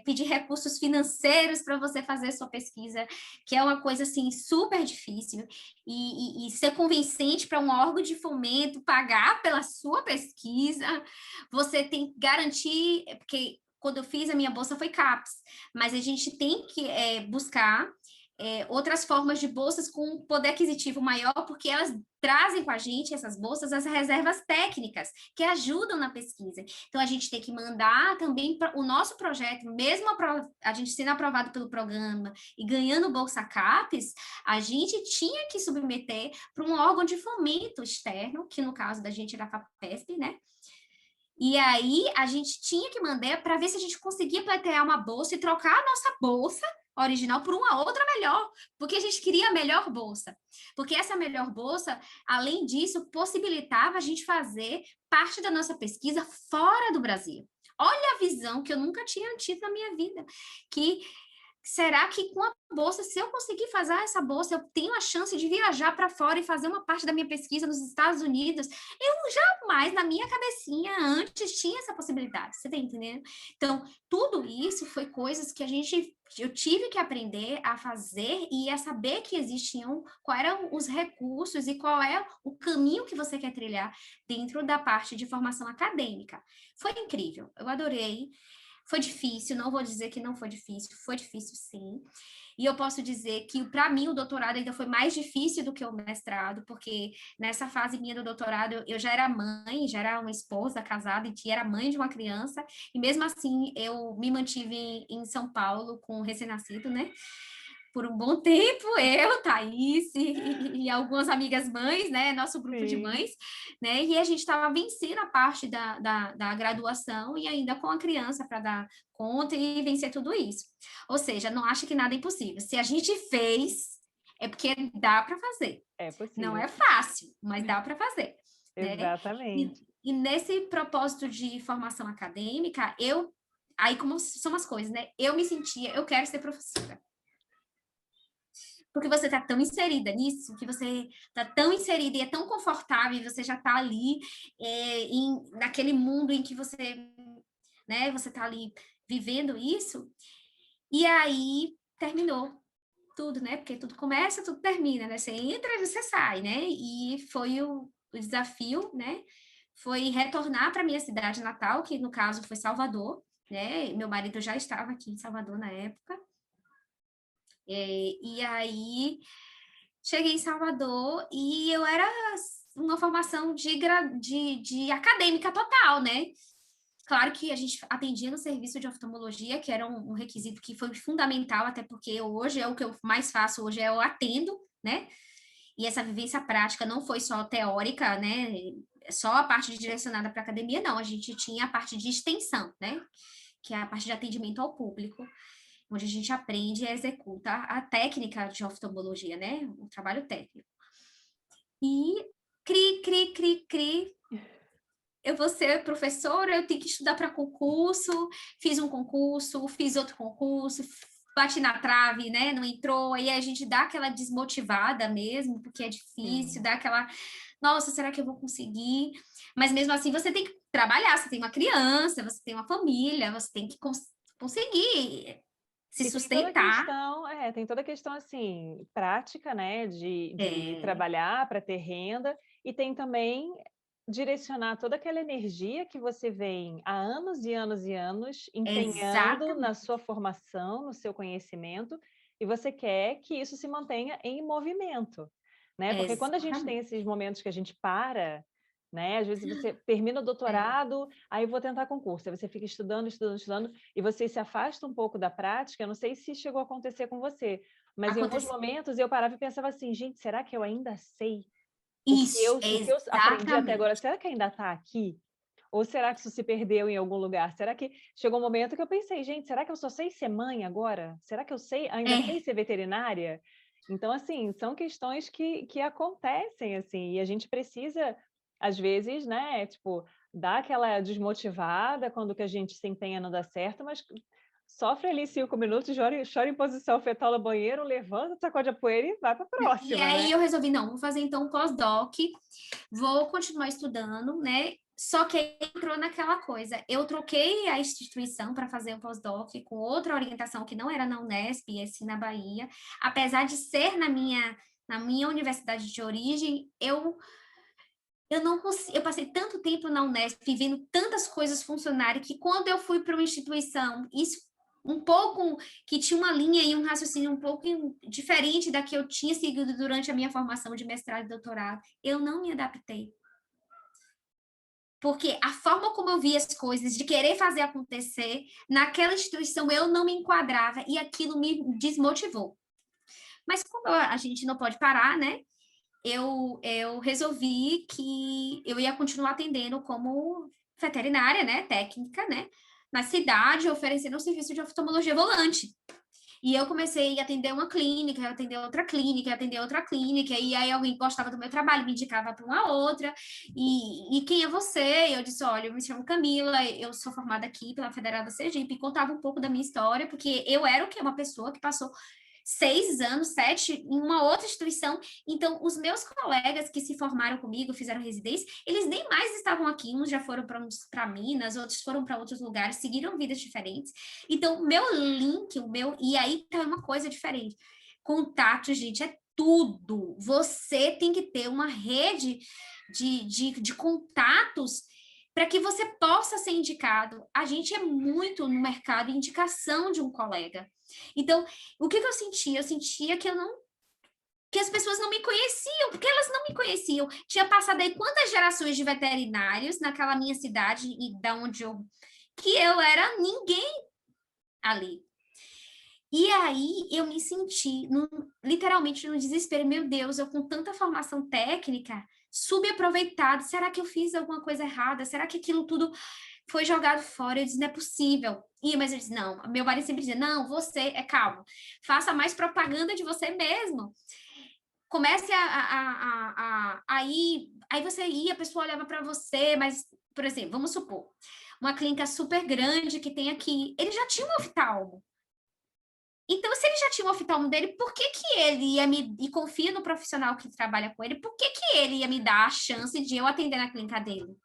pedir recursos financeiros para você fazer sua pesquisa, que é uma coisa, assim, super difícil, e ser convincente para um órgão de fomento pagar pela sua pesquisa, você tem que garantir, porque quando eu fiz a minha bolsa foi CAPES, mas a gente tem que buscar outras formas de bolsas com poder aquisitivo maior, porque elas trazem com a gente, essas bolsas, as reservas técnicas, que ajudam na pesquisa. Então, a gente tem que mandar também o nosso projeto, mesmo a gente sendo aprovado pelo programa e ganhando Bolsa CAPES, a gente tinha que submeter para um órgão de fomento externo, que no caso da gente era a FAPESP, né? E aí, a gente tinha que mandar para ver se a gente conseguia pleitear uma bolsa e trocar a nossa bolsa original por uma outra melhor, porque a gente queria a melhor bolsa. Porque essa melhor bolsa, além disso, possibilitava a gente fazer parte da nossa pesquisa fora do Brasil. Olha a visão que eu nunca tinha tido na minha vida, que será que com a bolsa, se eu conseguir fazer essa bolsa, eu tenho a chance de viajar para fora e fazer uma parte da minha pesquisa nos Estados Unidos? Eu jamais, na minha cabecinha, antes tinha essa possibilidade, você tá entendendo? Então, tudo isso foi coisas que eu tive que aprender a fazer e a saber que existiam, quais eram os recursos e qual é o caminho que você quer trilhar dentro da parte de formação acadêmica. Foi incrível, eu adorei. Foi difícil, não vou dizer que não foi difícil sim. E eu posso dizer que, para mim, o doutorado ainda foi mais difícil do que o mestrado, porque nessa fase minha do doutorado, eu já era mãe, já era uma esposa casada e era mãe de uma criança, e mesmo assim eu me mantive em São Paulo com o recém-nascido, né? Por um bom tempo, eu, Thaís e algumas amigas mães, né, nosso grupo de Sim. mães, né, e a gente estava vencendo a parte da graduação e ainda com a criança para dar conta e vencer tudo isso. Ou seja, não acha que nada é impossível. Se a gente fez, é porque dá para fazer. É Não possível. é fácil, mas dá para fazer, né? Exatamente. E nesse propósito de formação acadêmica, aí como são as coisas, né? Eu me sentia, eu quero ser professora porque você está tão inserida nisso, que você está tão inserida e é tão confortável, e você já está ali naquele mundo em que você, né, você está ali vivendo isso, e aí terminou tudo, né? Porque tudo começa, tudo termina, né? Você entra e você sai, né? E foi o desafio, né? Foi retornar para minha cidade natal, que no caso foi Salvador, né? Meu marido já estava aqui em Salvador na época. E aí cheguei em Salvador e eu era uma formação de acadêmica total, né? Claro que a gente atendia no serviço de oftalmologia, que era um requisito que foi fundamental, até porque hoje é o que eu mais faço, hoje é eu atendo, né? E essa vivência prática não foi só teórica, né? Só a parte direcionada para a academia, não. A gente tinha a parte de extensão, né? Que é a parte de atendimento ao público, onde a gente aprende e executa a técnica de oftalmologia, né? O trabalho técnico. E cri, eu vou ser professora, eu tenho que estudar para concurso, fiz um concurso, fiz outro concurso, bati na trave, né? Não entrou, aí a gente dá aquela desmotivada mesmo, porque é difícil, Sim. dá aquela, nossa, será que eu vou conseguir? Mas mesmo assim você tem que trabalhar, você tem uma criança, você tem uma família, você tem que conseguir se E tem toda a sustentar. questão tem toda a questão, assim, prática, né, de É, trabalhar para ter renda, e tem também direcionar toda aquela energia que você vem há anos e anos e anos empenhando na exatamente. sua formação, no seu conhecimento, e você quer que isso se mantenha em movimento, né, porque quando a gente tem Exatamente. esses momentos que a gente para, né, às vezes você termina o É, doutorado, aí vou tentar concurso, aí você fica estudando, estudando, estudando, e você se afasta um pouco da prática. Eu não sei se chegou a acontecer com você, mas em alguns aconteceu. momentos eu parava e pensava assim: "Gente, será que eu ainda sei Isso, o que eu aprendi até agora, exatamente. será que ainda está aqui? Ou será que isso se perdeu em algum lugar? Será que" chegou um momento que eu pensei: "Gente, será que eu só sei ser mãe agora? Será que eu ainda sei É, ser veterinária?". Então, assim, são questões que acontecem, assim, e a gente precisa, às vezes, né, tipo, dar aquela desmotivada quando o que a gente se empenha não dá certo, mas sofre ali 5 minutos, chora em posição fetal no banheiro, levanta, sacode a poeira e vai para a e próxima, aí né. eu resolvi, não, vou fazer então um pós-doc, vou continuar estudando, né? Só que aí entrou naquela coisa. Eu troquei a instituição para fazer o pós-doc com outra orientação que não era na Unesp, e sim na Bahia. Apesar de ser na minha universidade de origem, eu não consigo, eu passei tanto tempo na Unesp vendo tantas coisas funcionarem que quando eu fui para uma instituição, isso um pouco que tinha uma linha e um raciocínio um pouco diferente da que eu tinha seguido durante a minha formação de mestrado e doutorado, eu não me adaptei. Porque a forma como eu via as coisas, de querer fazer acontecer, naquela instituição eu não me enquadrava e aquilo me desmotivou. Mas como a gente não pode parar, né? Eu resolvi que eu ia continuar atendendo como veterinária, né, técnica, né, na cidade, oferecendo um serviço de oftalmologia volante. E eu comecei a atender uma clínica, a atender outra clínica, a atender outra clínica, e aí alguém gostava do meu trabalho, me indicava para uma outra, e quem é você? Eu disse, olha, eu me chamo Camila, eu sou formada aqui pela Federal da Sergipe, e contava um pouco da minha história, porque eu era o quê? Uma pessoa que passou 6 anos, 7, em uma outra instituição. Então, os meus colegas que se formaram comigo, fizeram residência, eles nem mais estavam aqui, uns já foram para Minas, outros foram para outros lugares, seguiram vidas diferentes. Então, meu link, e aí tá uma coisa diferente. Contato, gente, é tudo. Você tem que ter uma rede de contatos para que você possa ser indicado. A gente é muito no mercado indicação de um colega. Então, o que eu sentia? Eu sentia que as pessoas não me conheciam, porque elas não me conheciam. Tinha passado aí quantas gerações de veterinários naquela minha cidade e da onde que eu era ninguém ali. E aí eu me senti literalmente no desespero. Meu Deus, eu com tanta formação técnica, subaproveitado, será que eu fiz alguma coisa errada? Será que aquilo tudo foi jogado fora? Eu disse, não é possível. Mas eu disse, não. Meu marido sempre dizia, não, você é calmo. Faça mais propaganda de você mesmo. Comece aí você ia, a pessoa olhava para você, mas, por exemplo, vamos supor, uma clínica super grande que tem aqui, ele já tinha um oftalmo. Então, se ele já tinha um oftalmo dele, por que que ele ia e confia no profissional que trabalha com ele, por que que ele ia me dar a chance de eu atender na clínica dele?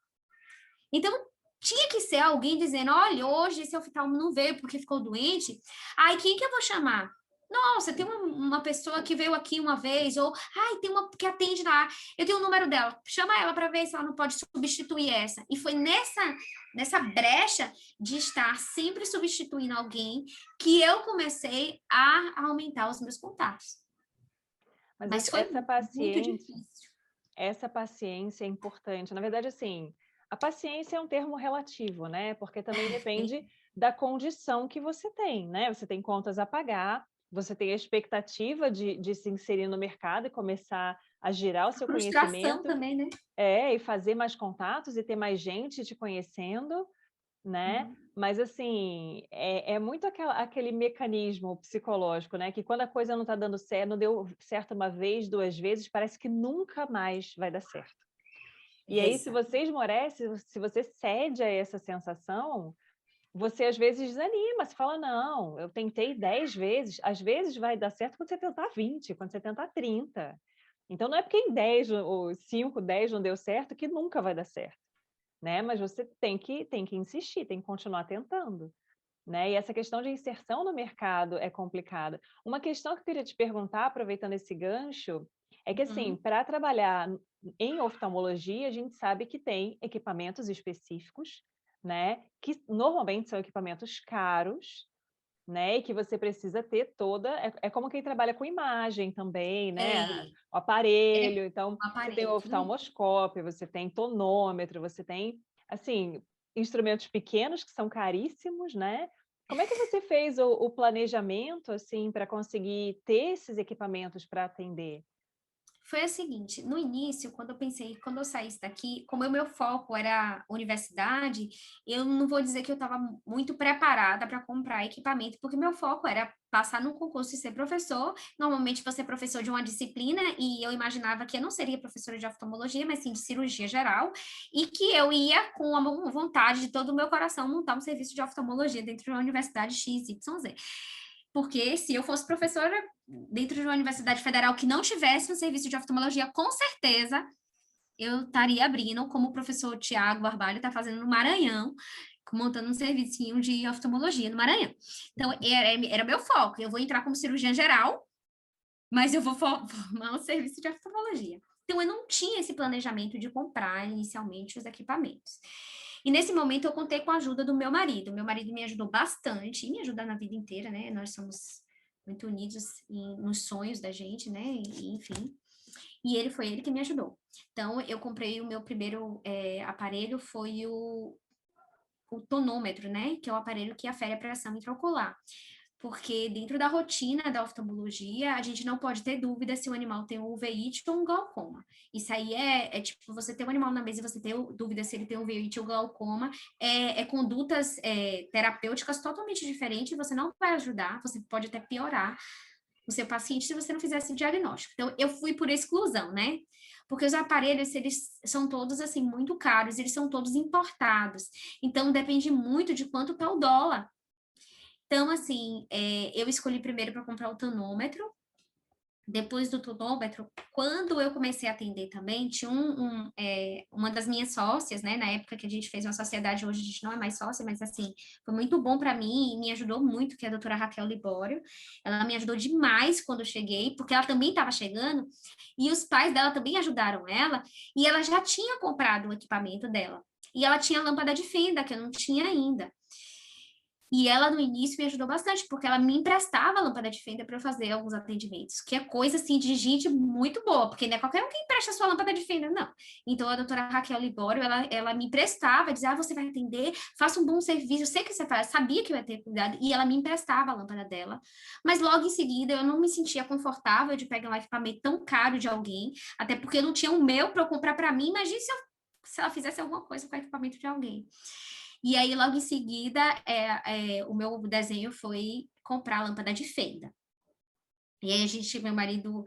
Então, tinha que ser alguém dizendo, olha, hoje esse oftalmo não veio porque ficou doente, aí quem que eu vou chamar? Nossa, tem uma pessoa que veio aqui uma vez, ou, tem uma que atende lá, eu tenho o número dela, chama ela para ver se ela não pode substituir essa. E foi nessa brecha de estar sempre substituindo alguém que eu comecei a aumentar os meus contatos. Mas foi muito difícil. Essa paciência é importante. Na verdade, assim, a paciência é um termo relativo, né? Porque também depende da condição que você tem, né? Você tem contas a pagar, você tem a expectativa de se inserir no mercado e começar a girar o seu conhecimento. Também, né? E fazer mais contatos e ter mais gente te conhecendo, né? Mas, assim, é muito aquele mecanismo psicológico, né? Que quando a coisa não está dando certo, não deu certo uma vez, 2 vezes, parece que nunca mais vai dar certo. E aí, se você esmorece, se você cede a essa sensação, você às vezes desanima, você fala, não, eu tentei 10 vezes, às vezes vai dar certo quando você tentar 20, quando você tentar 30. Então, não é porque em 10 ou 5, 10 não deu certo que nunca vai dar certo, né? Mas você tem que insistir, tem que continuar tentando, né? E essa questão de inserção no mercado é complicada. Uma questão que eu queria te perguntar, aproveitando esse gancho, é que, assim, para trabalhar em oftalmologia, a gente sabe que tem equipamentos específicos, né? Que normalmente são equipamentos caros, né? E que você precisa ter toda. É como quem trabalha com imagem também, né? O aparelho. Então, você tem o oftalmoscópio, você tem tonômetro, você tem, assim, instrumentos pequenos que são caríssimos, né? Como é que você fez o planejamento, assim, para conseguir ter esses equipamentos para atender? Foi o seguinte, no início, quando eu saísse daqui, como o meu foco era universidade, eu não vou dizer que eu estava muito preparada para comprar equipamento, porque meu foco era passar num concurso e ser professor. Normalmente você é professor de uma disciplina, e eu imaginava que eu não seria professora de oftalmologia, mas sim de cirurgia geral, e que eu ia com a vontade de todo o meu coração montar um serviço de oftalmologia dentro de uma universidade XYZ. Porque se eu fosse professora dentro de uma universidade federal que não tivesse um serviço de oftalmologia, com certeza eu estaria abrindo, como o professor Tiago Barbalho está fazendo no Maranhão, montando um servicinho de oftalmologia no Maranhão. Então, era meu foco. Eu vou entrar como cirurgiã geral, mas eu vou formar um serviço de oftalmologia. Então, eu não tinha esse planejamento de comprar inicialmente os equipamentos. E nesse momento eu contei com a ajuda do meu marido. Meu marido me ajudou bastante, e me ajuda na vida inteira, né? Nós somos muito unidos nos sonhos da gente, né? Enfim. E foi ele que me ajudou. Então, eu comprei o meu primeiro aparelho, foi o tonômetro, né? Que é o aparelho que afere a pressão intraocular. porque dentro da rotina da oftalmologia, a gente não pode ter dúvida se o animal tem um uveíte ou um glaucoma. Isso aí tipo, você ter um animal na mesa e você ter dúvida se ele tem um uveíte ou glaucoma, condutas terapêuticas totalmente diferentes, você não vai ajudar, você pode até piorar o seu paciente se você não fizesse o diagnóstico. Então, eu fui por exclusão, né? Porque os aparelhos, eles são todos, assim, muito caros, eles são todos importados. Então, depende muito de quanto está o dólar. Então, assim, eu escolhi primeiro para comprar o tonômetro. Depois do tonômetro, quando eu comecei a atender também, tinha uma das minhas sócias, né? Na época que a gente fez uma sociedade, hoje a gente não é mais sócia, mas assim, foi muito bom para mim e me ajudou muito, que é a doutora Raquel Libório. Ela me ajudou demais quando eu cheguei, porque ela também estava chegando, e os pais dela também ajudaram ela, e ela já tinha comprado o equipamento dela. E ela tinha lâmpada de fenda, que eu não tinha ainda. E ela, no início, me ajudou bastante, porque ela me emprestava a lâmpada de fenda para eu fazer alguns atendimentos, que é coisa, assim, de gente muito boa, porque não é qualquer um que empresta a sua lâmpada de fenda, não. Então, a doutora Raquel Libório, ela me emprestava, dizia, você vai atender, faça um bom serviço, eu sei que você faz, sabia que eu ia ter cuidado, e ela me emprestava a lâmpada dela. Mas, logo em seguida, eu não me sentia confortável de pegar um equipamento tão caro de alguém, até porque eu não tinha o meu para eu comprar para mim, imagine se ela fizesse alguma coisa com o equipamento de alguém. E aí, logo em seguida, o meu desenho foi comprar a lâmpada de fenda. E aí, meu marido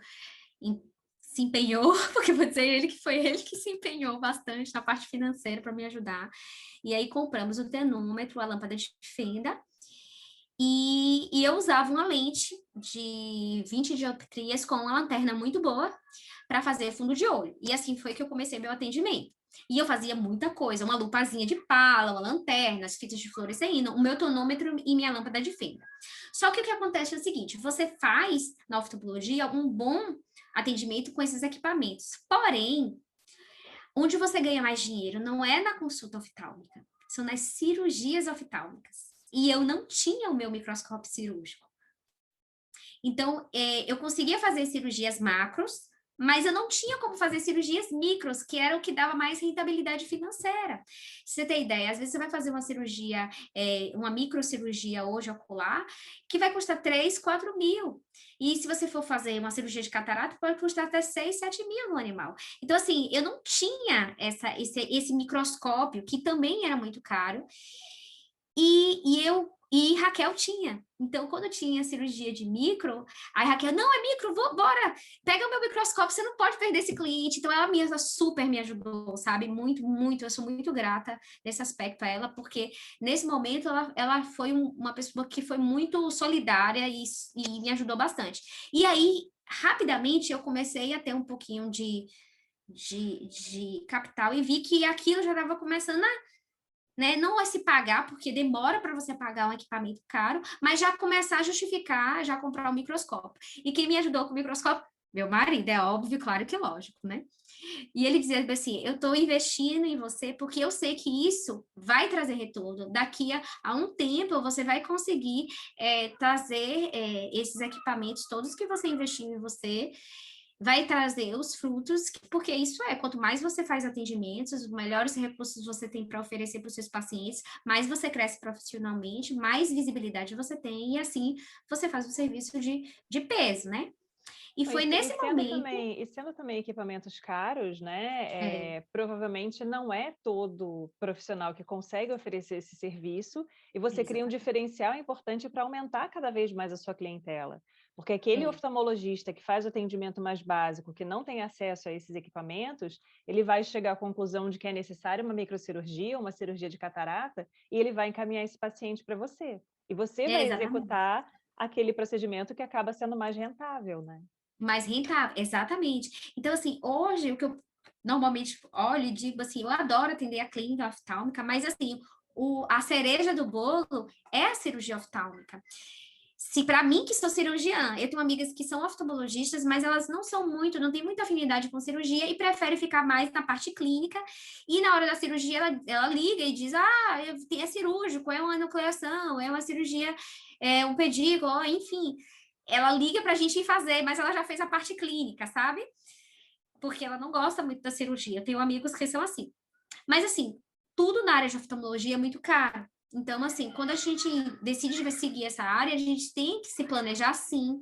se empenhou, porque vou dizer ele que se empenhou bastante na parte financeira para me ajudar. E aí, compramos o termômetro, a lâmpada de fenda, e eu usava uma lente de 20 dioptrias com uma lanterna muito boa para fazer fundo de olho. E assim foi que eu comecei meu atendimento. E eu fazia muita coisa, uma lupazinha de pala, uma lanterna, as fitas de fluorescência, o meu tonômetro e minha lâmpada de fenda. Só que o que acontece é o seguinte, você faz na oftalmologia um bom atendimento com esses equipamentos. Porém, onde você ganha mais dinheiro não é na consulta oftálmica, são nas cirurgias oftálmicas. E eu não tinha o meu microscópio cirúrgico. Então, eu conseguia fazer cirurgias macros, mas eu não tinha como fazer cirurgias micros, que era o que dava mais rentabilidade financeira. Se você tem ideia, às vezes você vai fazer uma cirurgia, uma microcirurgia hoje ocular, que vai custar 3, 4 mil. E se você for fazer uma cirurgia de catarata, pode custar até 6, 7 mil no animal. Então, assim, eu não tinha esse microscópio, que também era muito caro, e Raquel tinha. Então, quando tinha cirurgia de micro, aí Raquel, não, é micro, bora, pega o meu microscópio, você não pode perder esse cliente. Então, ela mesma super me ajudou, sabe? Muito, muito, eu sou muito grata nesse aspecto a ela, porque nesse momento ela foi uma pessoa que foi muito solidária e me ajudou bastante. E aí, rapidamente, eu comecei a ter um pouquinho de capital e vi que aquilo já estava começando né? Não é se pagar, porque demora para você pagar um equipamento caro, mas já começar a justificar, já comprar um microscópio. E quem me ajudou com o microscópio? Meu marido, é óbvio, claro que lógico, né? E ele dizia assim, eu estou investindo em você porque eu sei que isso vai trazer retorno. Daqui a um tempo você vai conseguir trazer esses equipamentos todos que você investiu em você, vai trazer os frutos, porque isso quanto mais você faz atendimentos, melhores recursos você tem para oferecer para os seus pacientes, mais você cresce profissionalmente, mais visibilidade você tem, e assim você faz um serviço de peso, né? E foi nesse momento... E sendo também equipamentos caros, né? Provavelmente não é todo profissional que consegue oferecer esse serviço, e você cria um diferencial importante para aumentar cada vez mais a sua clientela. Porque aquele oftalmologista que faz o atendimento mais básico, que não tem acesso a esses equipamentos, ele vai chegar à conclusão de que é necessária uma microcirurgia, uma cirurgia de catarata, e ele vai encaminhar esse paciente para você. E você vai executar aquele procedimento que acaba sendo mais rentável, né? Mais rentável, exatamente. Então, assim, hoje, o que eu normalmente olho e digo assim, eu adoro atender a clínica oftálmica, mas, assim, a cereja do bolo é a cirurgia oftálmica. Se para mim, que sou cirurgiã, eu tenho amigas que são oftalmologistas, mas elas não têm muita afinidade com cirurgia e preferem ficar mais na parte clínica, e na hora da cirurgia ela liga e diz, é cirúrgico, é uma enucleação, é uma cirurgia, um pedículo, enfim, ela liga para a gente ir fazer, mas ela já fez a parte clínica, sabe? Porque ela não gosta muito da cirurgia. Eu tenho amigos que são assim. Mas, assim, tudo na área de oftalmologia é muito caro. Então, assim, quando a gente decide seguir essa área, a gente tem que se planejar sim.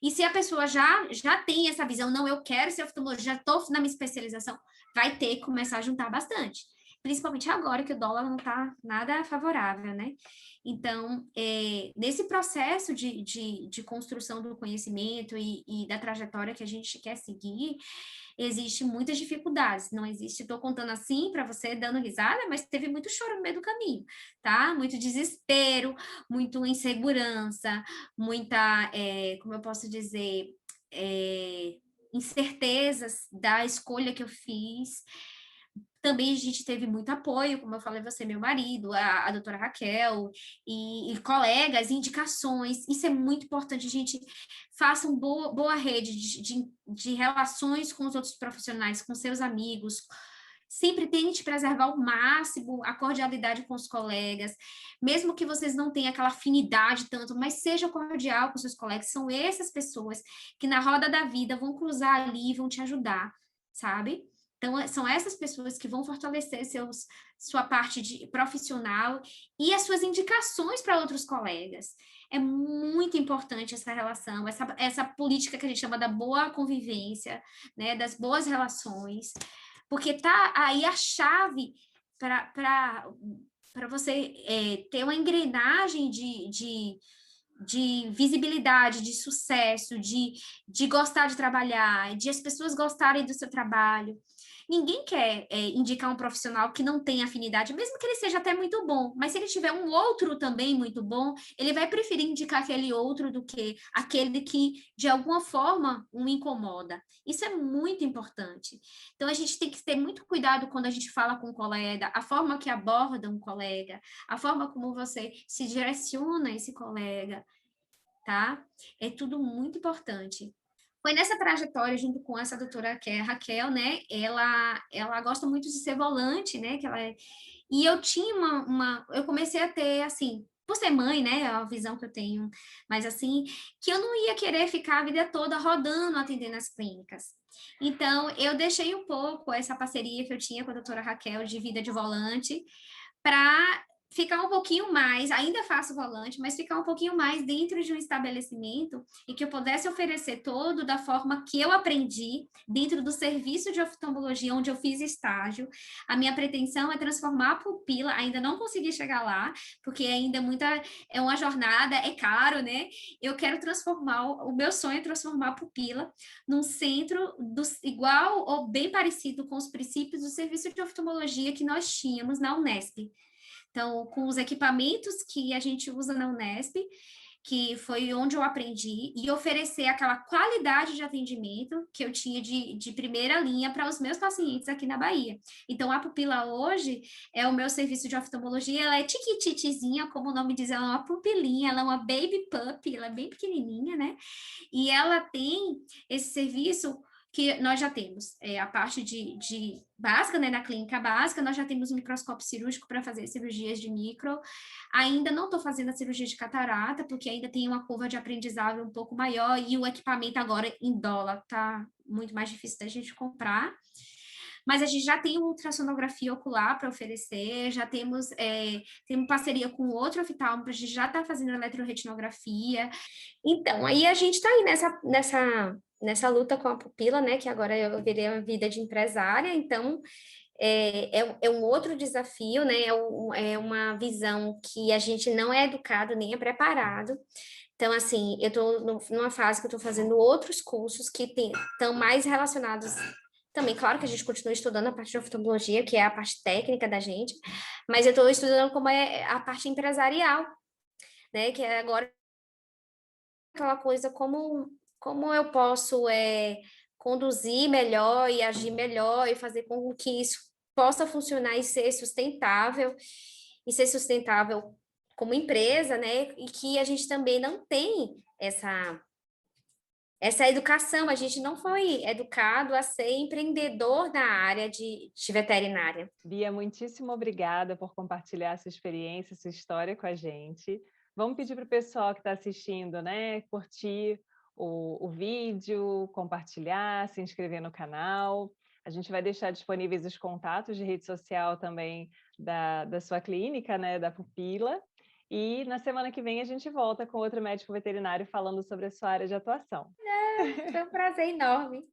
E se a pessoa já tem essa visão, não, eu quero ser oftalmologista, já estou na minha especialização, vai ter que começar a juntar bastante. Principalmente agora que o dólar não está nada favorável, né? Então, nesse processo de construção do conhecimento e da trajetória que a gente quer seguir, existe muitas dificuldades. Não existe, estou contando assim para você, dando risada, mas teve muito choro no meio do caminho, tá? Muito desespero, muito insegurança, muita, como eu posso dizer, incertezas da escolha que eu fiz. Também a gente teve muito apoio, como eu falei, você, meu marido, a doutora Raquel, e colegas, indicações. Isso é muito importante, a gente faça uma boa rede de relações com os outros profissionais, com seus amigos. Sempre tente preservar ao máximo a cordialidade com os colegas, mesmo que vocês não tenham aquela afinidade tanto, mas seja cordial com seus colegas. São essas pessoas que na roda da vida vão cruzar ali e vão te ajudar, sabe? Então, são essas pessoas que vão fortalecer sua parte profissional e as suas indicações para outros colegas. É muito importante essa relação, essa política que a gente chama da boa convivência, né, das boas relações, porque tá aí a chave para você ter uma engrenagem de visibilidade, de sucesso, de gostar de trabalhar, de as pessoas gostarem do seu trabalho. Ninguém quer indicar um profissional que não tem afinidade, mesmo que ele seja até muito bom, mas se ele tiver um outro também muito bom, ele vai preferir indicar aquele outro do que aquele que, de alguma forma, o incomoda. Isso é muito importante. Então, a gente tem que ter muito cuidado quando a gente fala com um colega, a forma que aborda um colega, a forma como você se direciona a esse colega, tá? É tudo muito importante. Foi nessa trajetória, junto com essa doutora que é a Raquel, né? Ela gosta muito de ser volante, né? E eu tinha eu comecei a ter, assim, por ser mãe, né? A visão que eu tenho, mas assim, que eu não ia querer ficar a vida toda rodando, atendendo as clínicas. Então, eu deixei um pouco essa parceria que eu tinha com a doutora Raquel de vida de volante para ficar um pouquinho mais, ainda faço volante, mas ficar um pouquinho mais dentro de um estabelecimento e que eu pudesse oferecer todo da forma que eu aprendi dentro do serviço de oftalmologia onde eu fiz estágio. A minha pretensão é transformar a pupila, ainda não consegui chegar lá, porque ainda é uma jornada, é caro, né? Eu quero transformar, o meu sonho é transformar a pupila num centro igual ou bem parecido com os princípios do serviço de oftalmologia que nós tínhamos na Unesp. Então, com os equipamentos que a gente usa na Unesp, que foi onde eu aprendi, e oferecer aquela qualidade de atendimento que eu tinha de primeira linha para os meus pacientes aqui na Bahia. Então, a pupila hoje é o meu serviço de oftalmologia, ela é tiquititizinha, como o nome diz, ela é uma pupilinha, ela é uma baby pup, ela é bem pequenininha, né? E ela tem esse serviço que nós já temos a parte de básica, né, na clínica básica, nós já temos um microscópio cirúrgico para fazer cirurgias de micro. Ainda não estou fazendo a cirurgia de catarata, porque ainda tem uma curva de aprendizado um pouco maior e o equipamento agora em dólar está muito mais difícil da gente comprar. Mas a gente já tem uma ultrassonografia ocular para oferecer, já temos parceria com outro oftalmo, a gente já está fazendo eletroretinografia. Então, aí a gente está aí nessa luta com a pupila, né? Que agora eu virei a vida de empresária, então é um outro desafio, né? É uma visão que a gente não é educado nem é preparado. Então, assim, eu estou numa fase que eu estou fazendo outros cursos que estão mais relacionados também. Claro que a gente continua estudando a parte de oftalmologia, que é a parte técnica da gente, mas eu estou estudando como é a parte empresarial, né? Que é agora aquela coisa como eu posso conduzir melhor e agir melhor e fazer com que isso possa funcionar e ser sustentável como empresa, né? E que a gente também não tem essa educação, a gente não foi educado a ser empreendedor na área de veterinária. Bia, muitíssimo obrigada por compartilhar sua experiência, sua história com a gente. Vamos pedir para o pessoal que está assistindo, né, curtir o vídeo, compartilhar, se inscrever no canal. A gente vai deixar disponíveis os contatos de rede social também da sua clínica, né, da Pupila. E na semana que vem a gente volta com outro médico veterinário falando sobre a sua área de atuação. Foi um prazer enorme.